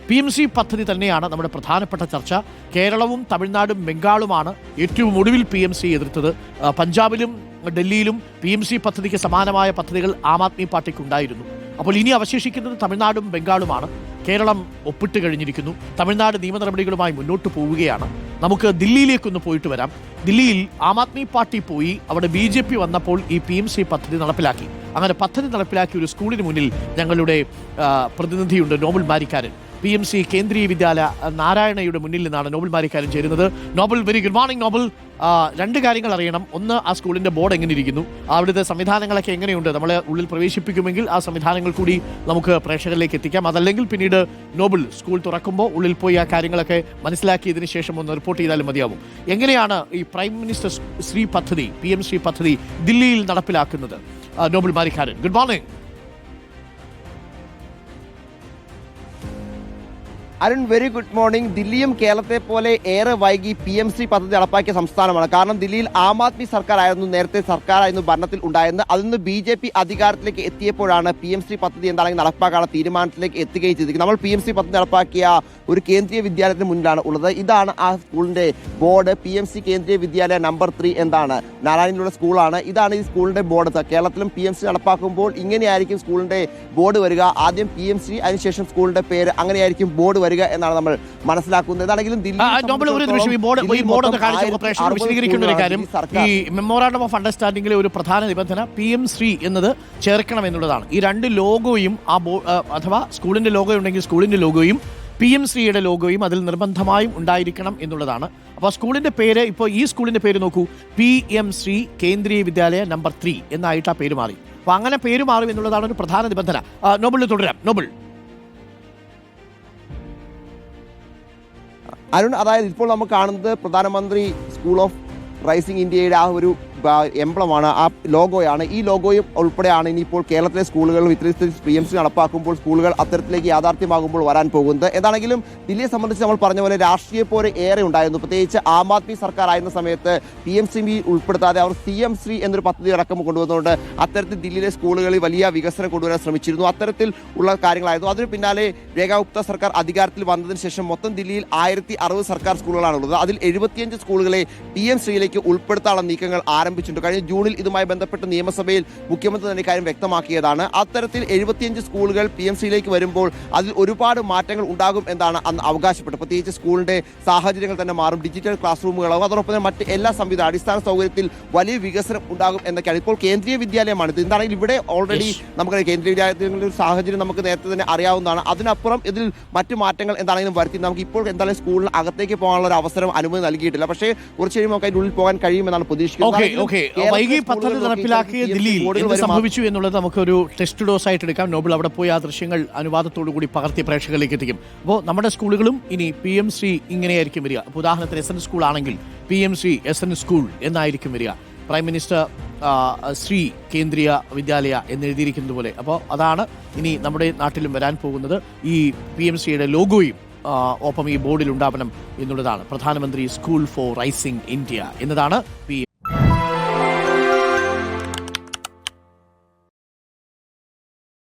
PMC പദ്ധതി തന്നെയാണ് നമ്മുടെ പ്രധാനപ്പെട്ട ചർച്ച. കേരളവും തമിഴ്നാടും ബംഗാളുമാണ് ഏറ്റവും ഒടുവിൽ PMC എതിർത്തത്. പഞ്ചാബിലും ഡൽഹിയിലും PMC പദ്ധതിക്ക് സമാനമായ പദ്ധതികൾ ആം ആദ്മി പാർട്ടിക്കുണ്ടായിരുന്നു. അപ്പോൾ ഇനി അവശേഷിക്കുന്നത് തമിഴ്നാടും ബംഗാളുമാണ്. കേരളം ഒപ്പിട്ട് കഴിഞ്ഞിരിക്കുന്നു. തമിഴ്നാട് നിയമ നടപടികളുമായി മുന്നോട്ട് പോവുകയാണ്. നമുക്ക് ദില്ലിയിലേക്കൊന്ന് പോയിട്ട് വരാം. ദില്ലിയിൽ ആം ആദ്മി പാർട്ടി പോയി അവിടെ BJP വന്നപ്പോൾ ഈ PMC പദ്ധതി നടപ്പിലാക്കി. അങ്ങനെ പദ്ധതി നടപ്പിലാക്കിയ ഒരു സ്കൂളിന് മുന്നിൽ ഞങ്ങളുടെ പ്രതിനിധിയുണ്ട്, നോബൽ മാരിക്കാരൻ. PMC കേന്ദ്രീയ വിദ്യാലയ നാരായണയുടെ മുന്നിൽ നിന്നാണ് നോബൽ മാരിക്കാരൻ ചേരുന്നത്. Nobel, very good morning Nobel. രണ്ട് കാര്യങ്ങൾ അറിയണം. ഒന്ന്, ആ സ്കൂളിൻ്റെ ബോർഡ് എങ്ങനെ ഇരിക്കുന്നു, അവിടുത്തെ സംവിധാനങ്ങളൊക്കെ എങ്ങനെയുണ്ട്? നമ്മളെ ഉള്ളിൽ പ്രവേശിപ്പിക്കുമെങ്കിൽ ആ സംവിധാനങ്ങൾ കൂടി നമുക്ക് പ്രേക്ഷകരിലേക്ക് എത്തിക്കാം. അതല്ലെങ്കിൽ പിന്നീട് നോബൽ സ്കൂൾ തുറക്കുമ്പോൾ ഉള്ളിൽ പോയി ആ കാര്യങ്ങളൊക്കെ മനസ്സിലാക്കിയതിന് ശേഷം ഒന്ന് റിപ്പോർട്ട് ചെയ്താലും മതിയാവും. എങ്ങനെയാണ് ഈ പ്രൈം മിനിസ്റ്റർ ശ്രീ പദ്ധതി, PMC പദ്ധതി ദില്ലിയിൽ നടപ്പിലാക്കുന്നത്? Nobel Marikkaran, good morning. Arun, very good morning. ദില്ലിയും കേരളത്തെ പോലെ ഏറെ വൈകി PMC പദ്ധതി നടപ്പാക്കിയ സംസ്ഥാനമാണ്. കാരണം ദില്ലിയിൽ ആം ആദ്മി സർക്കാരായിരുന്നു നേരത്തെ ഭരണത്തിൽ ഉണ്ടായിരുന്നത്. അതിൽ നിന്ന് BJP അധികാരത്തിലേക്ക് എത്തിയപ്പോഴാണ് PMC പദ്ധതി എന്താണെങ്കിൽ നടപ്പാക്കാനുള്ള തീരുമാനത്തിലേക്ക് എത്തുകയും ചെയ്തിരിക്കുന്നത്. നമ്മൾ PMC പദ്ധതി നടപ്പാക്കിയ ഒരു കേന്ദ്രീയ വിദ്യാലയത്തിന് മുന്നിലാണ് ഉള്ളത്. ഇതാണ് ആ സ്കൂളിന്റെ ബോർഡ്. PMC കേന്ദ്രീയ വിദ്യാലയ നമ്പർ 3 എന്താണ് നാരായണയിലുള്ള സ്കൂളാണ്. ഇതാണ് ഈ സ്കൂളിന്റെ ബോർഡ്. കേരളത്തിലും PMC നടപ്പാക്കുമ്പോൾ ഇങ്ങനെയായിരിക്കും സ്കൂളിന്റെ ബോർഡ് വരിക. ആദ്യം PMC, അതിനുശേഷം സ്കൂളിന്റെ പേര്, അങ്ങനെയായിരിക്കും ബോർഡ് വരിക എന്നാണ് നമ്മൾ മനസ്സിലാക്കുന്നത്. ഏതാണെങ്കിലും ഈ മെമ്മോറാണ്ടം ഓഫ് അണ്ടർസ്റ്റാൻഡിംഗിലെ ഒരു പ്രധാന നിബന്ധന PM3 എന്നത് ചേർക്കണം എന്നുള്ളതാണ്. ഈ രണ്ട് ലോഗോയും അഥവാ സ്കൂളിന്റെ ലോഗോ ഉണ്ടെങ്കിൽ സ്കൂളിന്റെ ലോഗോയും PMCയുടെ ലോഗോയും അതിൽ നിർബന്ധമായും ഉണ്ടായിരിക്കണം എന്നുള്ളതാണ്. അപ്പോൾ സ്കൂളിന്റെ പേര്, ഇപ്പോൾ ഈ സ്കൂളിന്റെ പേര് നോക്കൂ, PMC കേന്ദ്രീയ വിദ്യാലയ നമ്പർ 3 എന്നായിട്ട് ആ പേര് മാറി. അപ്പോൾ അങ്ങനെ പേര് മാറും എന്നുള്ളതാണ് ഒരു പ്രധാന നിബന്ധന. നോബിൾ തുടരാം. നോബിൾ. അരുൺ, അതായത് ഇപ്പോൾ നമുക്ക് കാണുന്നത് പ്രധാനമന്ത്രി സ്കൂൾ ഓഫ് റൈസിംഗ് ഇന്ത്യയുടെ ആ ഒരു എംബ്ലമാണ്, ആ ലോഗോയാണ്. ഈ ലോഗോയും ഉൾപ്പെടെയാണ് ഇനിയിപ്പോൾ കേരളത്തിലെ സ്കൂളുകളിലും ഇത്തരത്തിൽ PMC നടപ്പാക്കുമ്പോൾ സ്കൂളുകൾ അത്തരത്തിലേക്ക് യാഥാർത്ഥ്യമാകുമ്പോൾ വരാൻ പോകുന്നത്. ഏതാണെങ്കിലും ദില്ലിയെ സംബന്ധിച്ച് നമ്മൾ പറഞ്ഞ പോലെ രാഷ്ട്രീയ പോര് ഏറെ ഉണ്ടായിരുന്നു. പ്രത്യേകിച്ച് ആം ആദ്മി സർക്കാർ ആയിരുന്ന സമയത്ത് PMC ഉൾപ്പെടുത്താതെ അവർ CM3 എന്നൊരു പദ്ധതി അടക്കം കൊണ്ടുവന്നുകൊണ്ട് അത്തരത്തിൽ ദില്ലിയിലെ സ്കൂളുകളിൽ വലിയ വികസനം കൊണ്ടുവരാൻ ശ്രമിച്ചിരുന്നു. അത്തരത്തിൽ ഉള്ള കാര്യങ്ങളായിരുന്നു. അതിന് പിന്നാലെ രേഖാ ഗുപ്ത സർക്കാർ അധികാരത്തിൽ വന്നതിന് ശേഷം മൊത്തം ദില്ലിയിൽ 1060 സർക്കാർ സ്കൂളുകളാണുള്ളത്. അതിൽ 75 സ്കൂളുകളെ PMCയിലേക്ക് ഉൾപ്പെടുത്താനുള്ള നീക്കങ്ങൾ ആരംഭിച്ചിട്ടുണ്ട്. കഴിഞ്ഞ ജൂണിൽ ഇതുമായി ബന്ധപ്പെട്ട് നിയമസഭയിൽ മുഖ്യമന്ത്രി തന്നെ കാര്യം വ്യക്തമാക്കിയതാണ്. അത്തരത്തിൽ 75 സ്കൂളുകൾ PMCയിലേക്ക് വരുമ്പോൾ അതിൽ ഒരുപാട് മാറ്റങ്ങൾ ഉണ്ടാകും എന്നാണ് അന്ന് അവകാശപ്പെട്ടത്. പ്രത്യേകിച്ച് സ്കൂളിന്റെ സാഹചര്യങ്ങൾ തന്നെ മാറും, ഡിജിറ്റൽ ക്ലാസ് റൂമുകളാകും, അതോടൊപ്പം തന്നെ മറ്റ് എല്ലാ സംവിധാന അടിസ്ഥാന സൗകര്യത്തിൽ വലിയ വികസനം ഉണ്ടാകും എന്നൊക്കെയാണ്. ഇപ്പോൾ കേന്ദ്രീയ വിദ്യാലയമാണ് ഇത്. എന്താണെങ്കിൽ ഇവിടെ ഓൾറെഡി നമുക്ക് കേന്ദ്രീയ വിദ്യാലയങ്ങളുടെ ഒരു സാഹചര്യം നമുക്ക് നേരത്തെ തന്നെ അറിയാവുന്നതാണ്. അതിനപ്പുറം ഇതിൽ മറ്റു മാറ്റങ്ങൾ എന്താണെങ്കിലും വരുത്തി നമുക്ക് ഇപ്പോൾ എന്തായാലും സ്കൂളിന് അകത്തേക്ക് പോകാനുള്ള ഒരു അവസരം അനുമതി നൽകിയിട്ടില്ല. പക്ഷേ കുറച്ച് കഴിയുമ്പോൾ നമുക്ക് അതിനുള്ളിൽ പോകാൻ കഴിയുമെന്നാണ് പ്രതീക്ഷിക്കുന്നത്. വൈകി പദ്ധതി നടപ്പിലാക്കിയ ദില്ലിയിൽ എന്ത് സംഭവിച്ചു എന്നുള്ളത് നമുക്കൊരു ടെസ്റ്റ് ഡോസ് ആയിട്ട് എടുക്കാം. നോബിൾ അവിടെ പോയി ആ ദൃശ്യങ്ങൾ അനുവാദത്തോടു കൂടി പകർത്തി പ്രേക്ഷകരിലേക്ക് എത്തിക്കും. അപ്പോൾ നമ്മുടെ സ്കൂളുകളും ഇനി PMC ഇങ്ങനെയായിരിക്കും വരിക. അപ്പോൾ ഉദാഹരണത്തിന് SN സ്കൂൾ ആണെങ്കിൽ PMC SN സ്കൂൾ എന്നായിരിക്കും വരിക. പ്രൈം മിനിസ്റ്റർ ശ്രീ കേന്ദ്രീയ വിദ്യാലയ എന്നെഴുതിയിരിക്കുന്നത് പോലെ. അപ്പോൾ അതാണ് ഇനി നമ്മുടെ നാട്ടിലും വരാൻ പോകുന്നത്. ഈ PMCയുടെ ലോഗോയും ഒപ്പം ഈ ബോർഡിൽ ഉണ്ടാവണം എന്നുള്ളതാണ്. പ്രധാനമന്ത്രി സ്കൂൾ ഫോർ റൈസിംഗ് ഇന്ത്യ എന്നതാണ്